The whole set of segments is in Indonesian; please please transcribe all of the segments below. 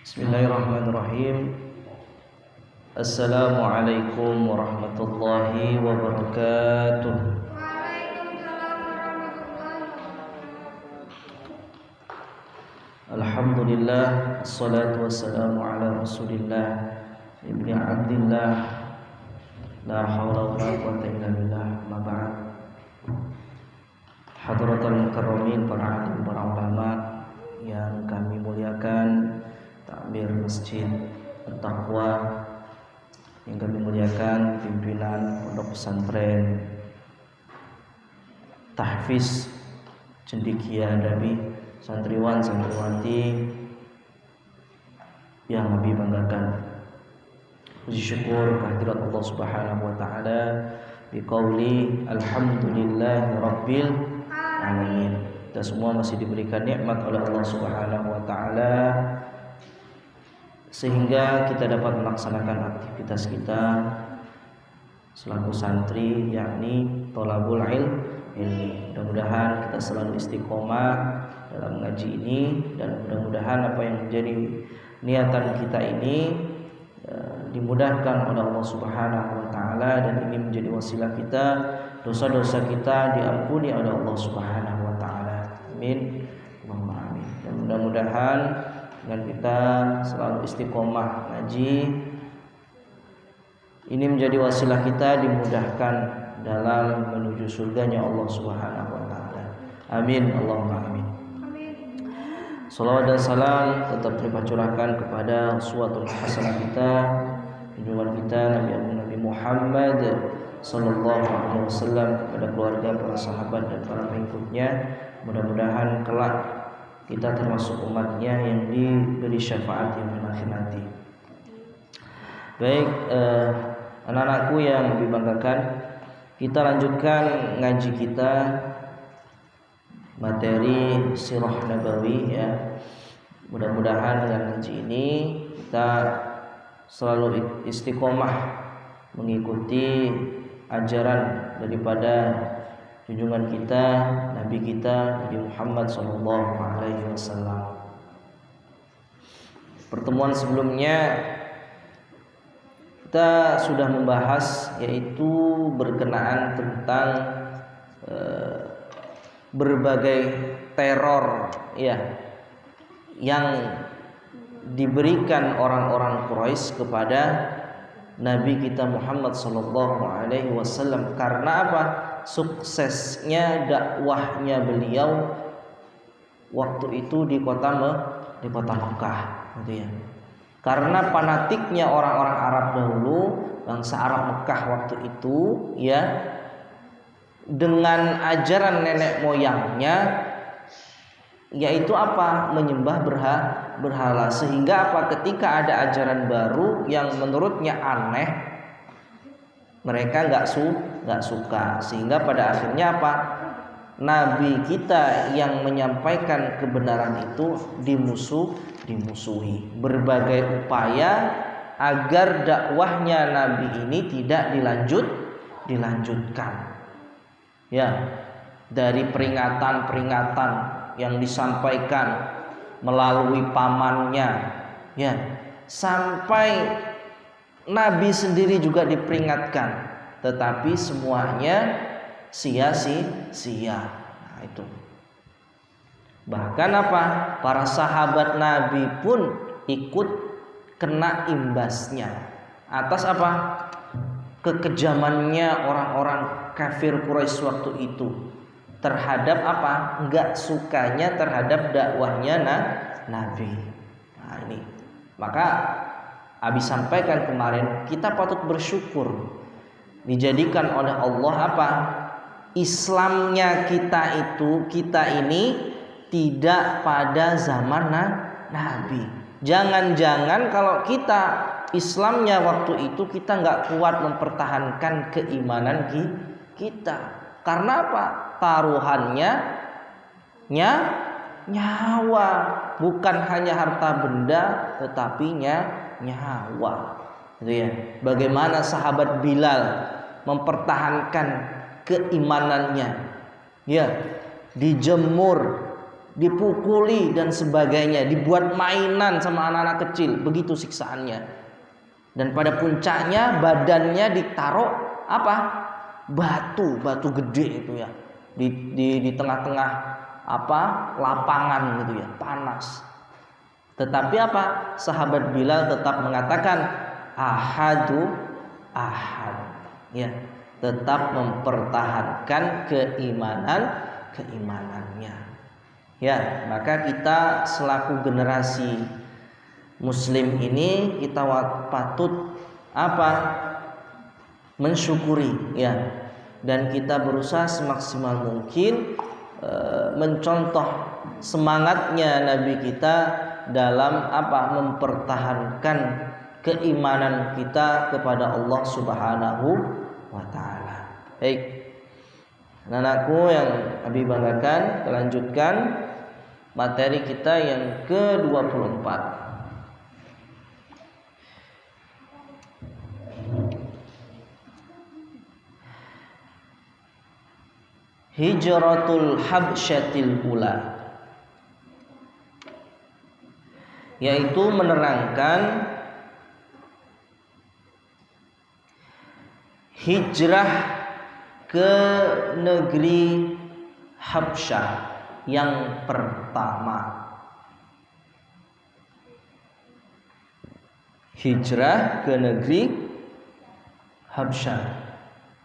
Bismillahirrahmanirrahim. Assalamualaikum warahmatullahi wabarakatuh. Alhamdulillah, assalatu wassalamu ala rasulillah ibni abdillah, la hawla wa la quwwata illa billah, ma ba'd. Hadratul mukarramin, para alim, para ulama yang kami muliakan, takmir Masjid At-Taqwa yang kami muliakan, pimpinan pondok pesantren Tahfiz Cendekia Adabi, santriwan santriwati yang kami banggakan. Puji syukur kehadirat Allah Subhanahu wa taala biqauli alhamdulillahi rabbil alamin. Kita semua masih diberikan nikmat oleh Allah Subhanahu wa taala sehingga kita dapat melaksanakan aktivitas kita selaku santri, yakni thalabul ilmi. Mudah-mudahan kita selalu istiqomah dalam ngaji ini, dan mudah-mudahan apa yang menjadi niatan kita ini dimudahkan oleh Allah Subhanahu wa taala, dan ini menjadi wasilah kita, dosa-dosa kita diampuni oleh Allah Subhanahu wa taala. Amin. Allahumma amin. Dan mudah-mudahan dengan kita selalu istiqomah ngaji ini menjadi wasilah kita dimudahkan dalam menuju surganya Allah Subhanahu wa taala. Amin. Allahumma amin. Salawat dan salam tetap kita curahkan kepada uswatul hasanah kita, junjungan kita Nabi Muhammad sallallahu alaihi wasallam, kepada keluarga, para sahabat dan para pengikutnya. Mudah-mudahan kelak kita termasuk umatnya yang diberi syafaat yang akhir nanti. Baik, anak-anakku yang dibanggakan, kita lanjutkan ngaji kita materi sirah nabawi ya. Mudah-mudahan dengan ngaji ini kita selalu istiqomah mengikuti ajaran daripada junjungan kita, Nabi kita, Nabi Muhammad sallallahu alaihi wasallam. Pertemuan sebelumnya kita sudah membahas, yaitu berkenaan tentang berbagai teror ya yang diberikan orang-orang Quraisy kepada Nabi kita Muhammad sallallahu alaihi wasallam. Karena apa? Suksesnya dakwahnya beliau waktu itu di kota Mekah gitu ya. Karena fanatiknya orang-orang Arab dahulu, bangsa Arab Mekah waktu itu ya, dengan ajaran nenek moyangnya, yaitu apa? Menyembah berhala. Sehingga apa? Ketika ada ajaran baru yang menurutnya aneh, mereka nggak suka. Sehingga pada akhirnya apa? Nabi kita yang menyampaikan kebenaran itu dimusuhi. Berbagai upaya agar dakwahnya Nabi ini tidak dilanjutkan. Ya, dari peringatan yang disampaikan melalui pamannya, ya, sampai Nabi sendiri juga diperingatkan, tetapi semuanya sia-sia. Nah, itu. Bahkan apa? Para sahabat Nabi pun ikut kena imbasnya atas apa? Kekejamannya orang-orang kafir Quraisy waktu itu terhadap apa? Enggak sukanya terhadap dakwahnya Nabi. Nah, ini. Maka Abi sampaikan kemarin, kita patut bersyukur dijadikan oleh Allah apa? Islamnya kita ini tidak pada zaman Nabi. Jangan-jangan kalau kita Islamnya waktu itu kita nggak kuat mempertahankan keimanan kita. Karena apa? Taruhannya nyawa, bukan hanya harta benda, tetapi nyawa. Gitu ya. Bagaimana sahabat Bilal mempertahankan keimanannya? Ya, dijemur dipukuli dan sebagainya, dibuat mainan sama anak-anak kecil, begitu siksaannya. Dan pada puncaknya badannya ditaruh apa? Batu gede itu ya. Di tengah-tengah apa? Lapangan gitu ya, panas. Tetapi apa? Sahabat Bilal tetap mengatakan ahad, ya, tetap mempertahankan keimanannya. Ya, maka kita selaku generasi Muslim ini kita patut apa? Mensyukuri, ya, dan kita berusaha semaksimal mungkin mencontoh semangatnya Nabi kita dalam apa? Mempertahankan keimanan kita kepada Allah Subhanahu wa taala. Baik. Anak-anakku yang Abi banggakan, kita lanjutkan materi kita yang ke-24. Hijratul Habsyatil Ula, yaitu menerangkan hijrah ke negeri Habsyah yang pertama. Hijrah ke negeri Habsyah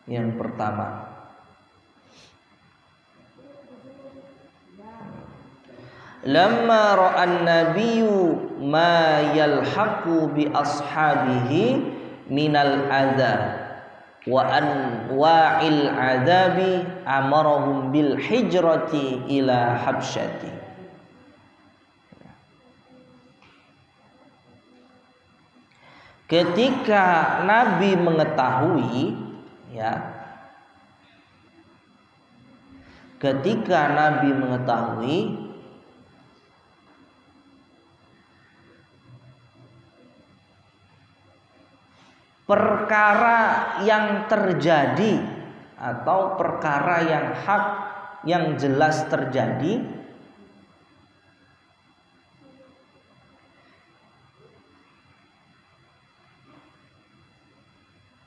yang pertama. Lamma ra'an nabiyyu ma yalhaqu bi ashabihi minal adza wa anwa'il adzabi amarahum bil hijrati ila habsyati. Ketika Nabi mengetahui, ya, ketika Nabi mengetahui perkara yang terjadi atau perkara yang hak yang jelas terjadi,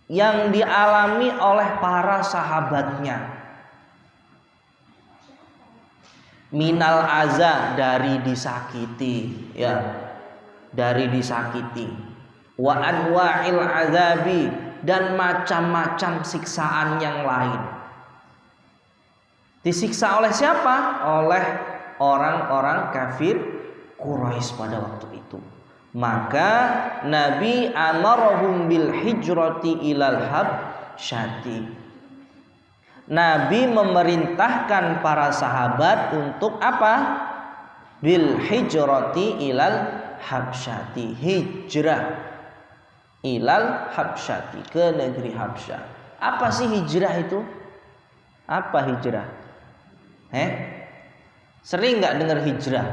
yang dialami oleh para sahabatnya, minal aza, dari disakiti, ya, dari disakiti, wa anwa'il azabi, dan macam-macam siksaan yang lain. Disiksa oleh siapa? Oleh orang-orang kafir Quraisy pada waktu itu. Maka Nabi amarahum bil hijrati ilal habsyati. Nabi memerintahkan para sahabat untuk apa? Bil hijrati ilal habsyati, hijrah ilal habsyati, ke negeri Habsyah. Apa sih hijrah itu? Apa hijrah? Sering nggak dengar hijrah?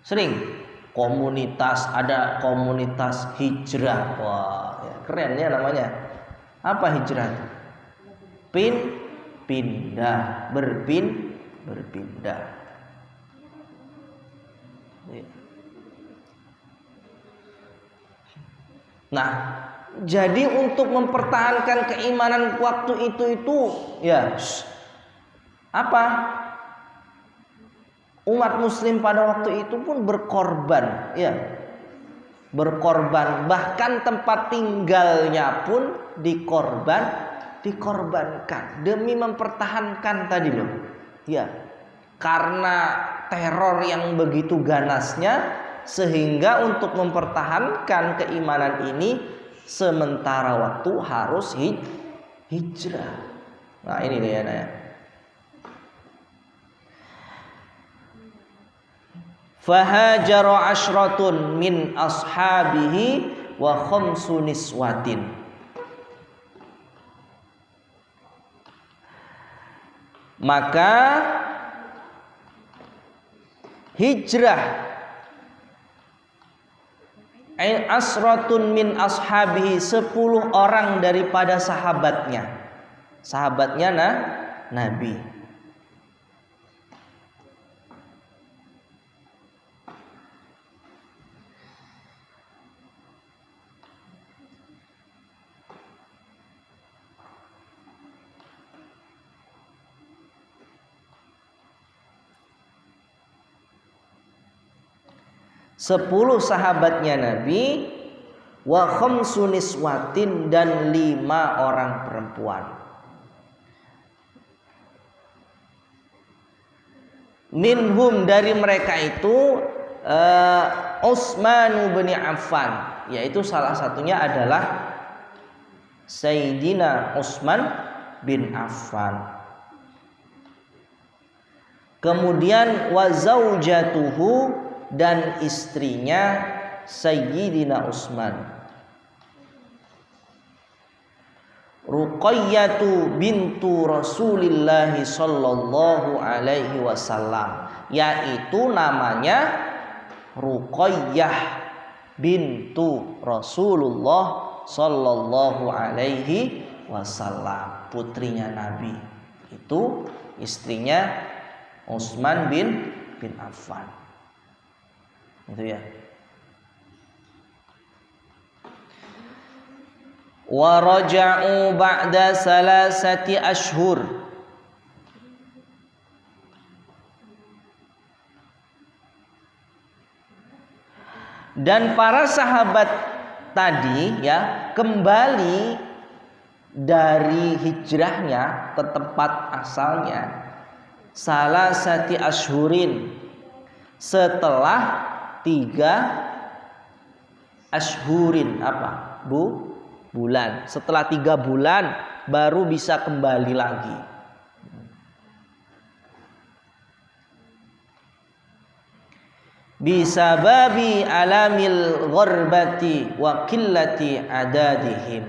Sering. Komunitas, ada komunitas hijrah. Wah, ya, keren ya namanya. Apa hijrah itu? Pindah, berpindah. Nah, jadi untuk mempertahankan keimanan waktu itu ya, apa? Umat muslim pada waktu itu pun berkorban, ya. Berkorban, bahkan tempat tinggalnya pun dikorbankan demi mempertahankan tadi loh. Ya. Karena teror yang begitu ganasnya, sehingga untuk mempertahankan keimanan ini sementara waktu harus hijrah. Nah, ini kayaknya. Fahajara asyratun min ashabihi wa khamsu niswatin. Maka hijrah asratun min ashabihi, 10 orang daripada sahabatnya Nabi. 10 sahabatnya Nabi, wa khamsu niswatin, dan 5 orang perempuan. Minhum, dari mereka itu Utsman bin Affan, yaitu salah satunya adalah Sayyidina Utsman bin Affan. Kemudian wa zaujatuhu, dan istrinya Sayyidina Utsman, Ruqayyatu bintu Rasulillah sallallahu alaihi wasallam, yaitu namanya Ruqayyah bintu Rasulullah sallallahu alaihi wasallam, putrinya Nabi. Itu istrinya Utsman bin Affan. Itu ya. Wa raja'u ba'da 3 ashhur. Dan para sahabat tadi ya kembali dari hijrahnya ke tempat asalnya 3 ashhurin, setelah 3 ashhurin, apa bulan. Setelah 3 bulan baru bisa kembali lagi. Bisababi alamil gharbati wa qillati adadihim.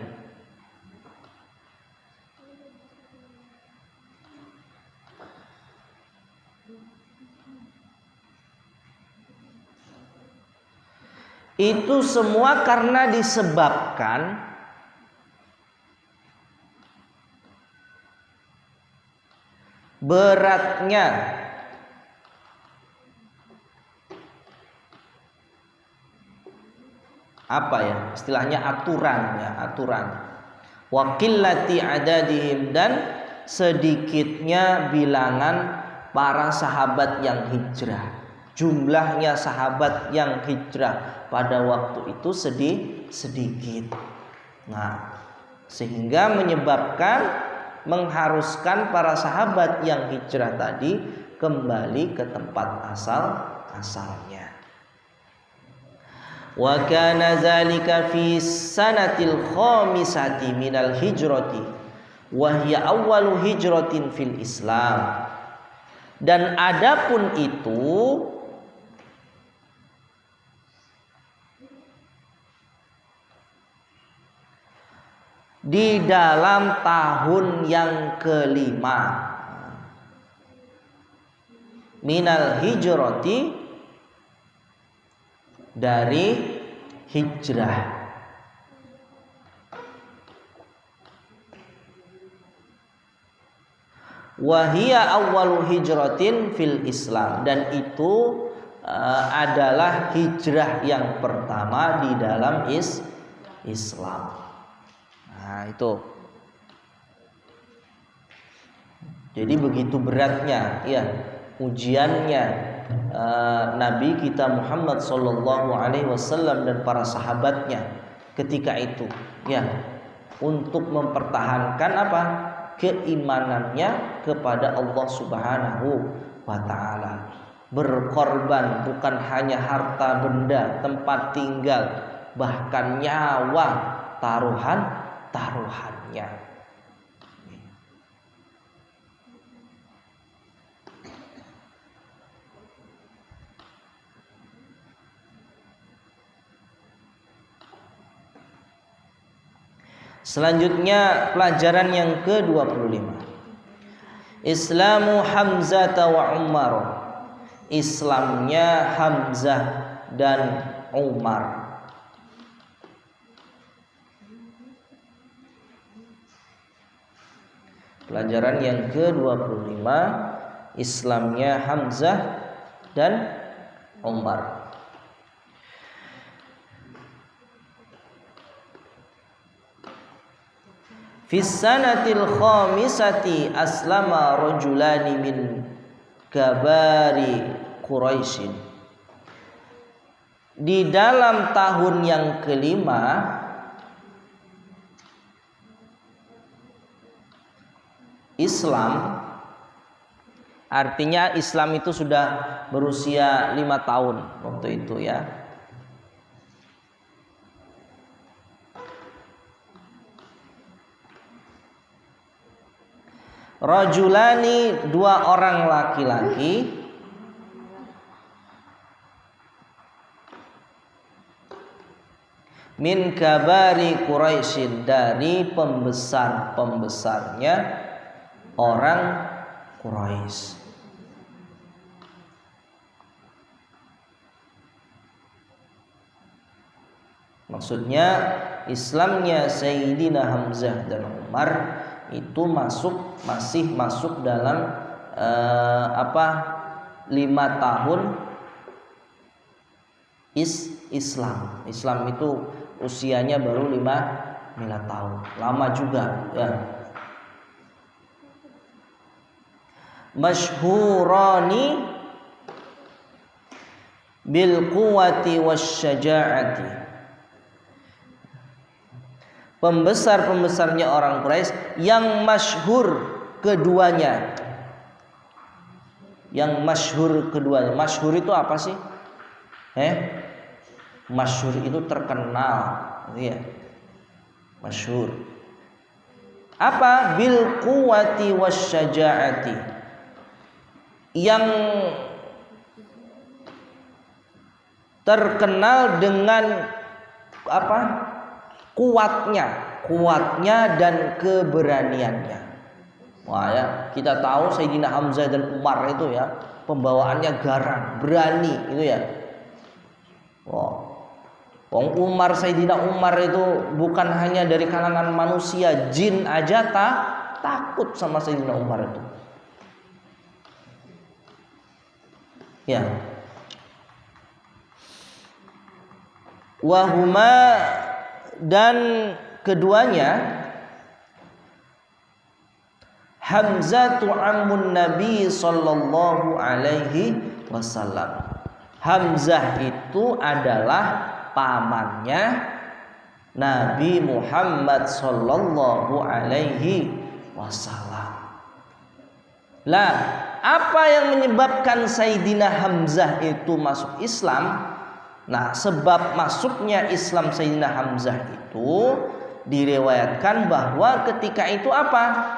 Itu semua karena disebabkan beratnya apa ya istilahnya, aturan wa qillati adadihim, dan sedikitnya bilangan para sahabat yang hijrah. Jumlahnya sahabat yang hijrah pada waktu itu sedikit. Nah, sehingga menyebabkan mengharuskan para sahabat yang hijrah tadi kembali ke tempat asalnya. Wa kana zalika fi sanatil khamisati minal hijrati wa hiya awwalu hijratin fil Islam. Dan adapun itu di dalam tahun yang ke-5 minal hijrati, dari hijrah. Wahia awwalu hijratin fil Islam, dan itu adalah hijrah yang pertama di dalam Islam. Nah, itu. Jadi begitu beratnya ya ujiannya Nabi kita Muhammad sallallahu alaihi wasallam dan para sahabatnya ketika itu ya, untuk mempertahankan apa? Keimanannya kepada Allah Subhanahu wa taala. Berkorban bukan hanya harta benda, tempat tinggal, bahkan nyawa taruhannya. Selanjutnya pelajaran yang ke-25. Islamu Hamzah wa Umar. Islamnya Hamzah dan Umar. Pelajaran yang ke-25, Islamnya Hamzah dan Umar. Fis sanatil khamisati aslama rajulani min kabari Quraisyin. di dalam tahun yang kelima Islam, artinya Islam itu sudah berusia 5 tahun waktu itu ya. Rajulani, 2 orang laki-laki, min kabari Quraisyin, dari pembesar-pembesarnya orang Quraisy. Maksudnya Islamnya Sayyidina Hamzah dan Umar itu masih masuk dalam 5 tahun Islam. Islam itu usianya baru 5 tahun. Lama juga ya. Masyhurani bil quwwati wasyaja'ati. Pembesar-pembesarnya orang Quraisy yang masyhur keduanya. Yang masyhur keduanya. Masyhur itu apa sih? Masyhur itu terkenal, gitu ya. Masyhur. Apa? Bil quwwati wasyaja'ati. Yang terkenal dengan apa? Kuatnya dan keberaniannya. Wah ya, kita tahu Sayyidina Hamzah dan Umar itu ya, pembawaannya garang, berani itu ya. Wah. Umar, Sayyidina Umar itu bukan hanya dari kalangan manusia, jin aja takut sama Sayyidina Umar itu. Ya. Wahuma, dan keduanya Hamzah ammun Nabi sallallahu alaihi wasallam. Hamzah itu adalah pamannya Nabi Muhammad sallallahu alaihi wasallam. Lah, apa yang menyebabkan Sayyidina Hamzah itu masuk Islam? Nah, sebab masuknya Islam Sayyidina Hamzah itu diriwayatkan bahwa ketika itu apa?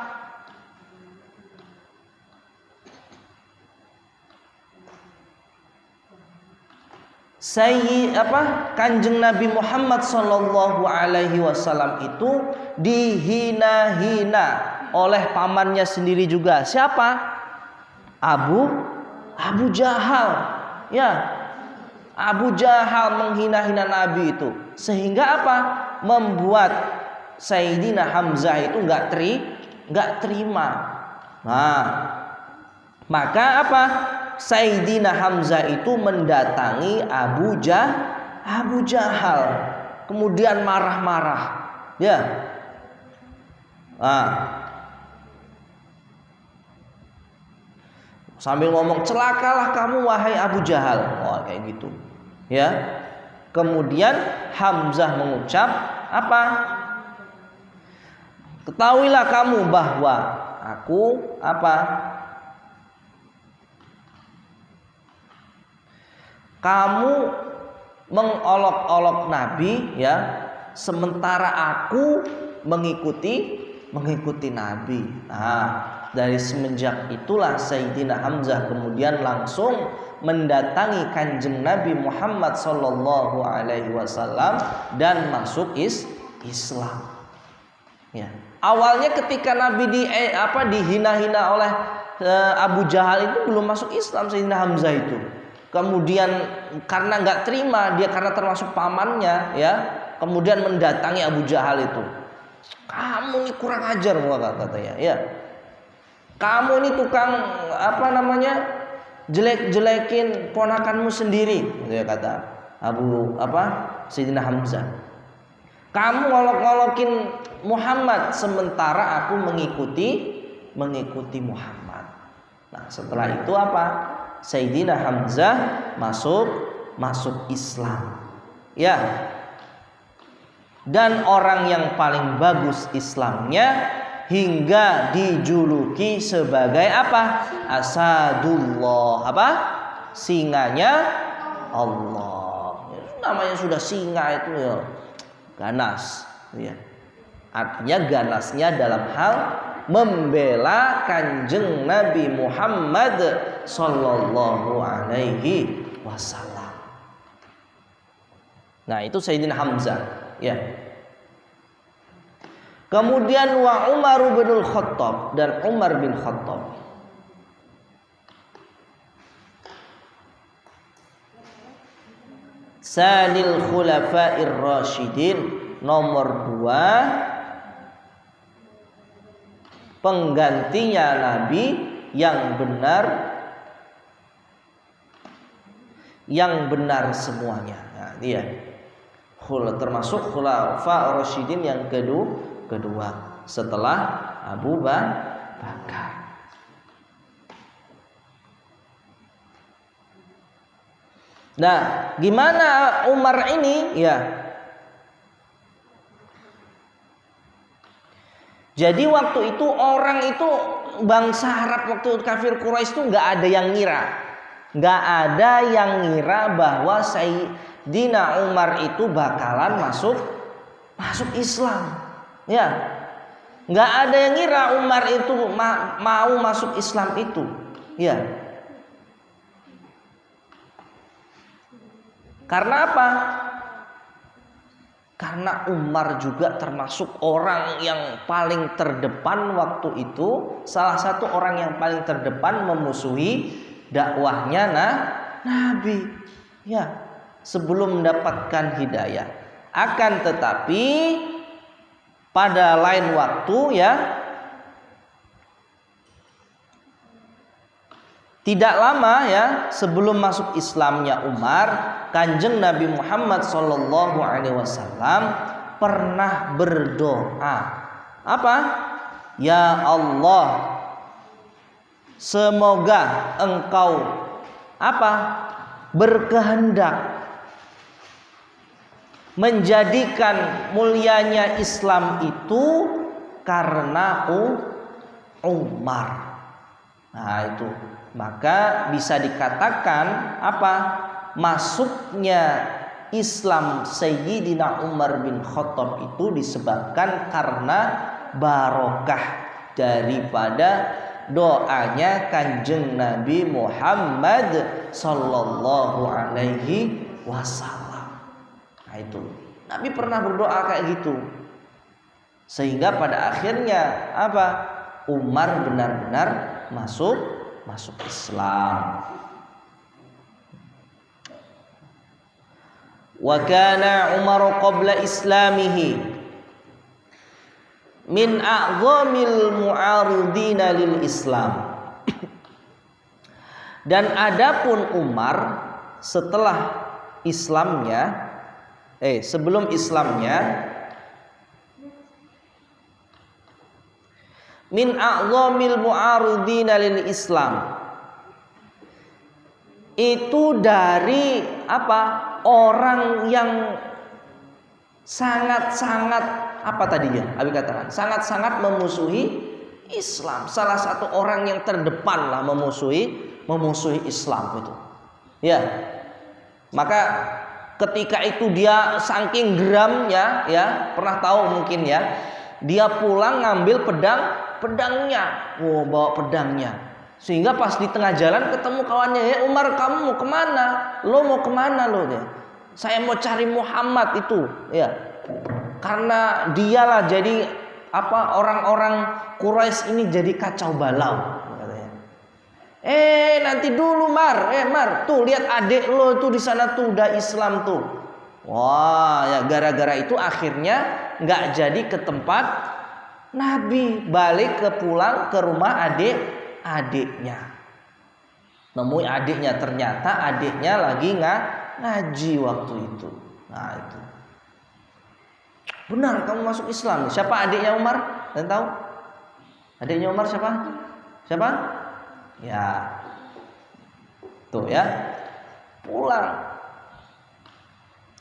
Kanjeng Nabi Muhammad sallallahu alaihi wasallam itu dihina-hina oleh pamannya sendiri juga. Siapa? Abu Jahal. Ya. Abu Jahal menghina-hina Nabi itu, sehingga apa? Membuat Sayyidina Hamzah itu enggak terima. Nah, maka apa? Sayyidina Hamzah itu mendatangi Abu Jahal, kemudian marah-marah, ya. Sambil ngomong, celakalah kamu wahai Abu Jahal. Wah, kayak gitu. Ya. Kemudian Hamzah mengucap apa? Ketahuilah kamu bahwa aku apa? Kamu mengolok-olok Nabi ya, sementara aku mengikuti Nabi. Nah, dari semenjak itulah Sayyidina Hamzah kemudian langsung mendatangi kanjeng Nabi Muhammad sallallahu alaihi wasallam dan masuk Islam. Ya. Awalnya ketika Nabi dihina-hina oleh Abu Jahal itu belum masuk Islam Sayyidina Hamzah itu. Kemudian karena nggak terima, dia karena termasuk pamannya ya, kemudian mendatangi Abu Jahal itu. Kamu ini kurang ajar, katanya ya. Kamu ini tukang jelek-jelekin ponakanmu sendiri, gitu ya, kata Sayyidina Hamzah. Kamu ngolok-ngolokin Muhammad sementara aku mengikuti Muhammad. Nah, setelah itu apa? Sayyidina Hamzah masuk masuk Islam. Ya. Dan orang yang paling bagus Islamnya hingga dijuluki sebagai apa? Asadullah. Apa? Singanya Allah. Namanya sudah singa itu ya ganas, ya. Artinya ganasnya dalam hal membela Kanjeng Nabi Muhammad sallallahu alaihi wasallam. Nah, itu Sayyidina Hamzah, ya. Kemudian wa Umar bin Khattab, dan Umar bin Khattab. Sanil khulafa'ir rasyidin, nomor 2 penggantinya Nabi yang benar semuanya. Nah, dia termasuk khulafa rasyidin yang kedua setelah Abu Bakar. Nah, gimana Umar ini? Ya. Jadi waktu itu orang itu bangsa Arab waktu kafir Quraisy itu nggak ada yang ngira bahwa Sayyidina Umar itu bakalan masuk Islam. Ya, nggak ada yang ngira Umar itu mau masuk Islam itu. Ya. Karena apa? Karena Umar juga termasuk orang yang paling terdepan waktu itu, salah satu orang yang paling terdepan memusuhi dakwahnya Nabi. Ya, sebelum mendapatkan hidayah. Akan tetapi pada lain waktu, ya, tidak lama, ya, sebelum masuk Islamnya Umar, Kanjeng Nabi Muhammad sallallahu alaihi wasallam pernah berdoa. Apa? Ya Allah, semoga Engkau berkehendak menjadikan mulianya Islam itu karena Umar. Nah, itu. Maka bisa dikatakan masuknya Islam Sayyidina Umar bin Khattab itu disebabkan karena barokah daripada doanya Kanjeng Nabi Muhammad sallallahu alaihi wasallam. Nah, itu Nabi pernah berdoa kayak gitu, sehingga pada akhirnya Umar benar-benar masuk Islam. Wa kana Umar qabla islamihi min a'zamil mu'aridina lil Islam. Dan adapun Umar setelah Islamnya, sebelum Islamnya, min a'zamil mu'aridina lil Islam, itu dari orang yang sangat-sangat Abi katakan sangat-sangat memusuhi Islam. Salah satu orang yang terdepan lah memusuhi Islam itu. Ya. Maka ketika itu dia saking geramnya, ya, pernah tahu mungkin ya, dia pulang ngambil pedangnya. Bawa pedangnya. Sehingga pas di tengah jalan ketemu kawannya, "Ya Umar, kamu mau kemana? Lo mau kemana lo?" Ya. "Saya mau cari Muhammad itu." Ya. Karena dialah jadi orang-orang Quraisy ini jadi kacau balau katanya. Nanti dulu Mar, tuh lihat adik lo tuh di sana tuh udah Islam tuh. Wah, ya gara-gara itu akhirnya nggak jadi ke tempat Nabi, balik pulang ke rumah adiknya. Nemui adiknya, ternyata adiknya lagi ngaji waktu itu. Nah, itu. "Benar kamu masuk Islam." Siapa adiknya Umar? Kalian tahu? Adiknya Umar siapa? Ya. Tuh ya. Pulang.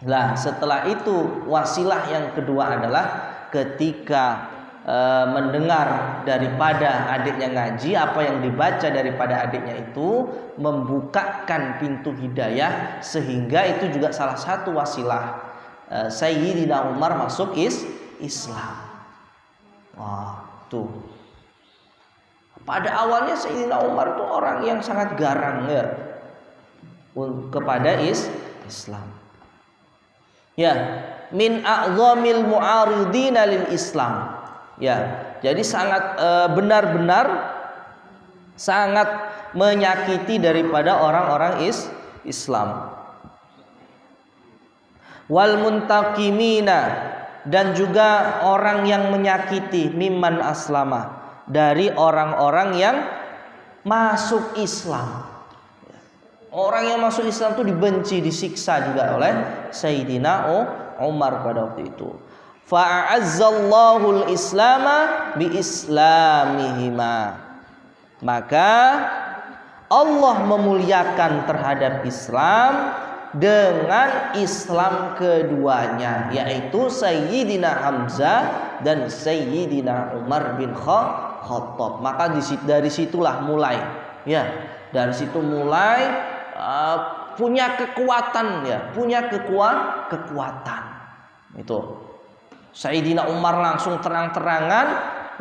Lah setelah itu wasilah yang kedua adalah ketika mendengar daripada adiknya ngaji, apa yang dibaca daripada adiknya itu membukakan pintu hidayah, sehingga itu juga salah satu wasilah Sayyidina Umar masuk Islam. Wah, tuh. Pada awalnya Sayyidina Umar tuh orang yang sangat garang ya kepada Islam. Ya, min a'zamil mu'aridina lil Islam. Ya, jadi sangat benar-benar sangat menyakiti daripada orang-orang Islam. Wal muntaqimina, dan juga orang yang menyakiti mimman aslama, dari orang-orang yang masuk Islam. Orang yang masuk Islam itu dibenci, disiksa juga oleh Sayyidina Umar pada waktu itu. Fa'azzallahu al-islama bi islamihima. Maka Allah memuliakan terhadap Islam dengan Islam keduanya, yaitu Sayyidina Hamzah dan Sayyidina Umar bin Khattab. Maka dari situlah mulai, ya, dari situ mulai punya kekuatan, ya, punya kekuatan. Itu Sayyidina Umar langsung terang-terangan,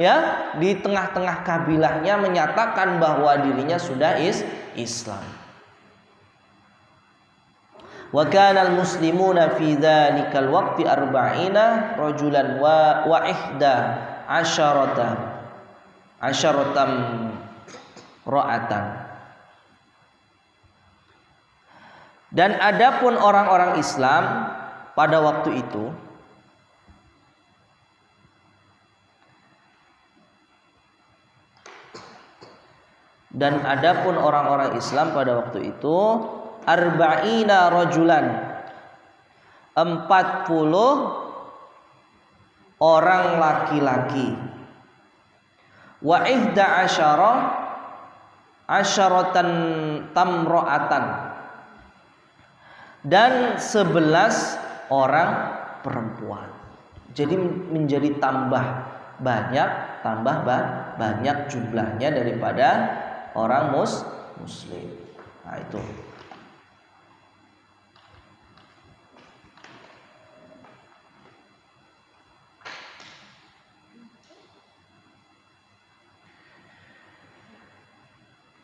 ya, di tengah-tengah kabilahnya menyatakan bahwa dirinya sudah Islam. Wa kana al-muslimuna fi dzalikal waqti 40 rajulan wa ihda asyaratam ra'atan. Dan adapun orang-orang Islam pada waktu itu arba'ina rajulan, 40 orang laki-laki, wa ihda asyaratan tamro'atan, dan 11 orang perempuan. Jadi menjadi tambah banyak jumlahnya daripada orang muslim. Nah, itu.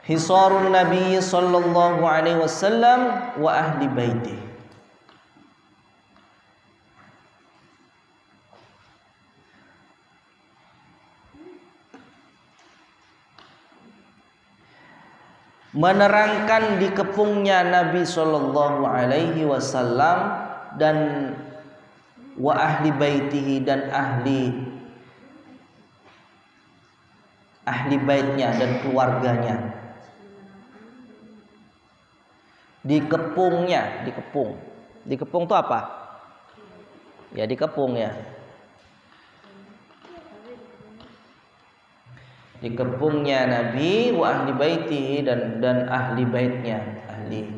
Hisarun Nabi sallallahu alaihi wasallam wa ahli baitih. Menerangkan dikepungnya Nabi sallallahu alaihi wasallam dan wa ahli baitihi, dan ahli baitnya dan keluarganya. Dikepung itu apa? Ya, dikepung, ya. Dikepungnya Nabi wa ahli baitihi, dan ahli baitnya, ahli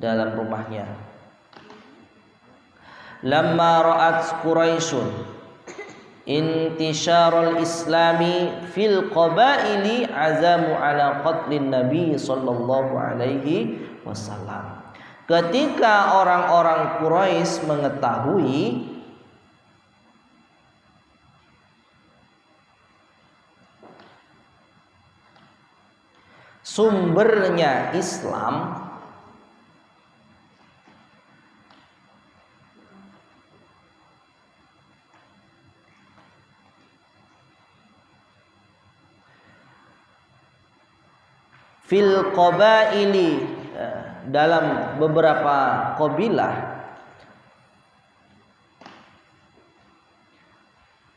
dalam rumahnya. Lamma ra'at Quraisyun intisyarul islami fil qabaili azamu ala qatlin Nabi sallallahu alaihi wasallam. Ketika orang-orang Quraisy mengetahui sumbernya Islam, fil qabaili, dalam beberapa qabilah,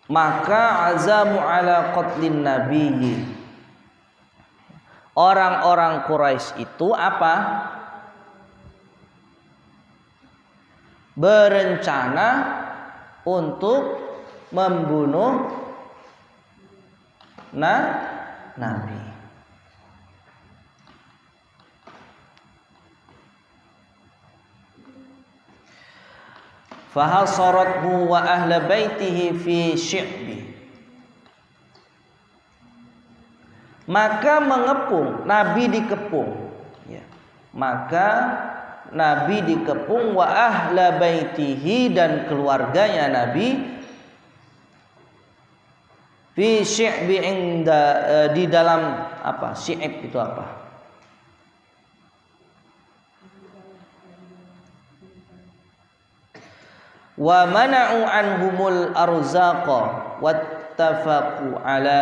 maka azamu ala qatlin nabiyyi. Orang-orang Quraisy itu apa? Berencana untuk membunuh Nabi. fahasarathu wa ahla baitihi fi syi'bi. Maka mengepung, Nabi dikepung ya. Maka Nabi dikepung wa ahla baitihi, dan keluarganya Nabi fi syi'bi, di dalam apa? Syi'ib itu apa? Wa mana'u anhumul arzaqa wattafaqu ala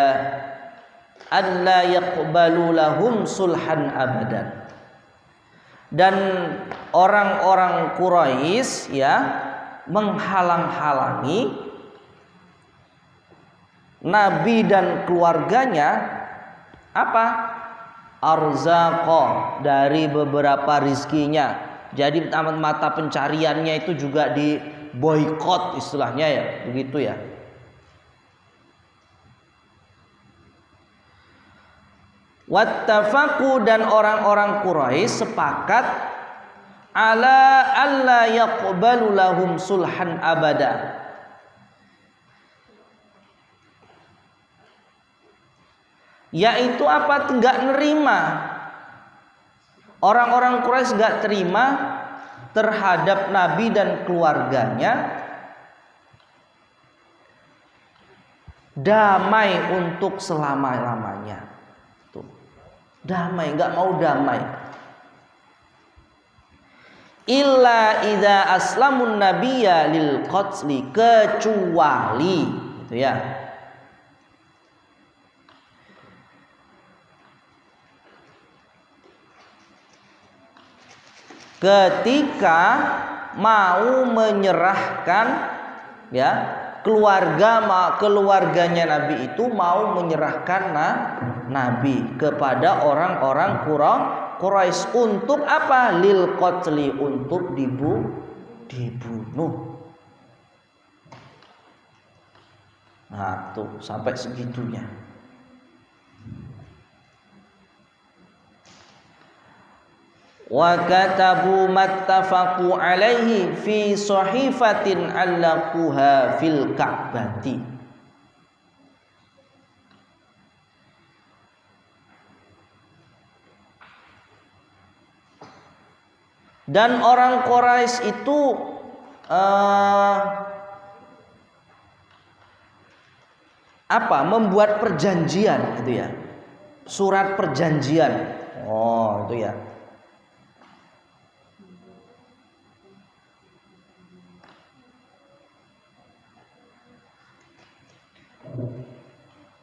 an la yaqbalu lahum sulhan abadan. Dan orang-orang Quraisy ya menghalang-halangi Nabi dan keluarganya apa? Arzaqa, dari beberapa rizkinya. Jadi mata pencariannya itu juga diboikot istilahnya ya, begitu ya. Wattafaqu, dan orang-orang Quraisy sepakat ala alla yaqbalu lahum sulhan abada, yaitu apa? Enggak nerima, orang-orang Quraisy enggak terima terhadap Nabi dan keluarganya damai untuk selama-lamanya. Tuh. Damai, enggak mau damai. Illa idza aslamun nabiyya lil qatli, kecuali gitu ya. Ketika mau menyerahkan ya, keluarganya Nabi itu mau menyerahkan Nabi kepada orang-orang Quraisy untuk apa? Lil qatli, untuk dibunuh. Nah, tuh sampai segitunya. Wa katabu mattafaqu alaihi fi sahifatin allaquha fil ka'bati. Dan orang Quraisy itu membuat perjanjian gitu ya. Surat perjanjian. Oh, itu ya.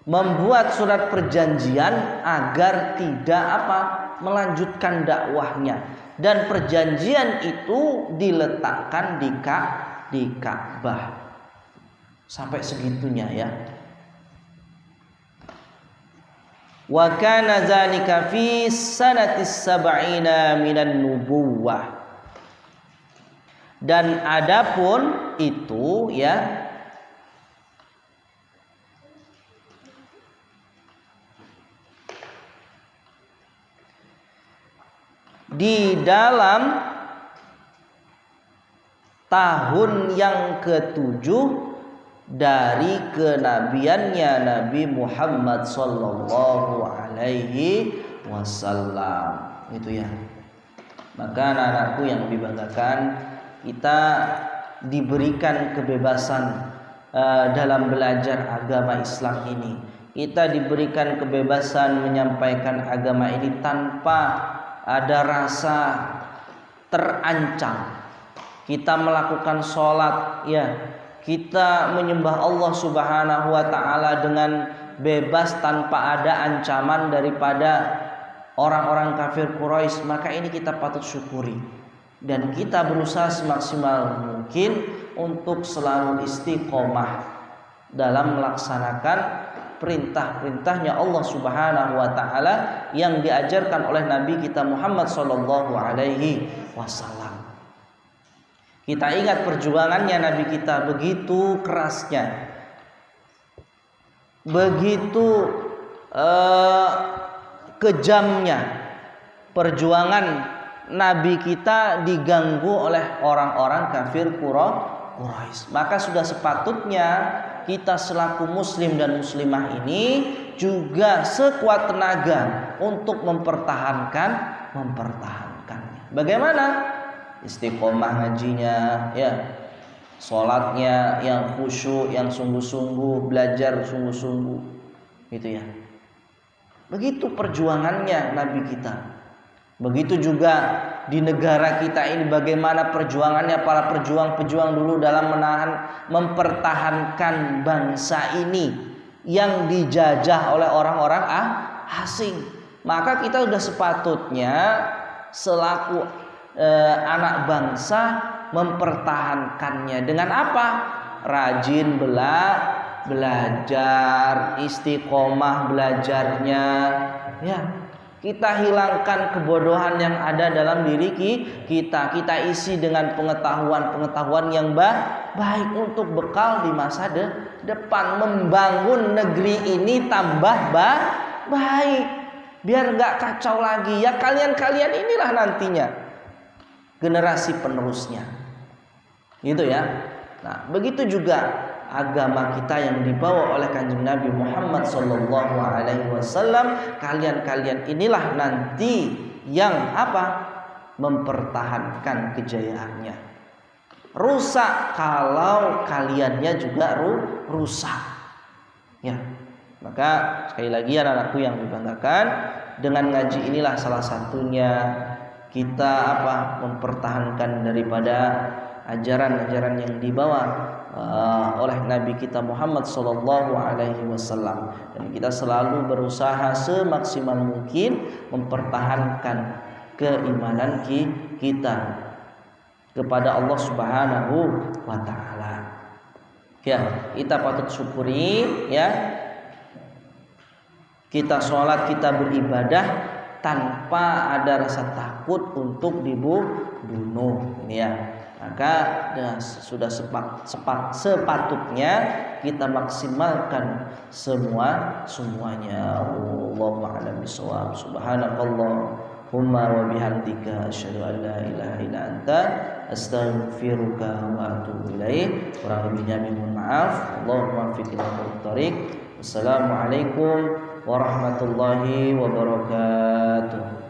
Membuat surat perjanjian agar tidak melanjutkan dakwahnya, dan perjanjian itu diletakkan di Ka'bah. Sampai segitunya ya. Wa kana dzalika fi sanatis sab'ina minan nubuwah. Dan adapun itu ya, di dalam tahun yang ke-7 dari kenabiannya Nabi Muhammad sallallahu alaihi wasallam. Itu ya. Maka anak-anakku yang dibanggakan, kita diberikan kebebasan dalam belajar agama Islam ini. Kita diberikan kebebasan menyampaikan agama ini tanpa ada rasa terancam. Kita melakukan sholat ya, kita menyembah Allah Subhanahu wa ta'ala dengan bebas tanpa ada ancaman daripada orang-orang kafir Quraisy. Maka ini kita patut syukuri, dan kita berusaha semaksimal mungkin untuk selalu istiqomah dalam melaksanakan perintah-perintahnya Allah Subhanahu wa ta'ala yang diajarkan oleh Nabi kita Muhammad sallallahu alaihi wasallam. Kita ingat perjuangannya Nabi kita, begitu kerasnya, begitu kejamnya perjuangan Nabi kita diganggu oleh orang-orang kafir Quraisy. Maka sudah sepatutnya kita selaku muslim dan muslimah ini juga sekuat tenaga untuk mempertahankannya. Bagaimana? Istiqomah ngajinya, ya. Salatnya yang khusyuk, yang sungguh-sungguh, belajar sungguh-sungguh. Gitu ya. Begitu perjuangannya Nabi kita. Begitu juga di negara kita ini bagaimana perjuangannya para pejuang-pejuang dulu dalam mempertahankan bangsa ini yang dijajah oleh orang-orang asing. Maka kita sudah sepatutnya selaku anak bangsa mempertahankannya dengan apa? Rajin belajar, istiqomah belajarnya, ya. Kita hilangkan kebodohan yang ada dalam diri kita. Kita isi dengan pengetahuan yang baik untuk bekal di masa depan, membangun negeri ini tambah baik. Biar nggak kacau lagi. Ya kalian inilah nantinya generasi penerusnya. Gitu ya. Nah, begitu juga agama kita yang dibawa oleh Kanjeng Nabi Muhammad sallallahu alaihi wasallam. Kalian inilah nanti yang mempertahankan kejayaannya. Rusak kalau kaliannya juga rusak. Ya. Maka sekali lagi anak-anakku yang dibanggakan, dengan ngaji inilah salah satunya kita mempertahankan daripada ajaran-ajaran yang dibawa oleh Nabi kita Muhammad sallallahu alaihi wasallam, dan kita selalu berusaha semaksimal mungkin mempertahankan keimanan kita kepada Allah Subhanahu wa taala. Ya, kita patut syukuri ya. Kita sholat, kita beribadah tanpa ada rasa takut untuk dibunuh, ya. Maka sudah sepatutnya kita maksimalkan semuanya. Allahu a'lam bishawab. Subhanakallahumma wa bihamdika asyhadu an la ilaha illa anta astaghfiruka wa atubu ilaik. Kurang lebihnya mohon maaf. Allahumma waffiqna bil thariq. Wassalamualaikum warahmatullahi wabarakatuh.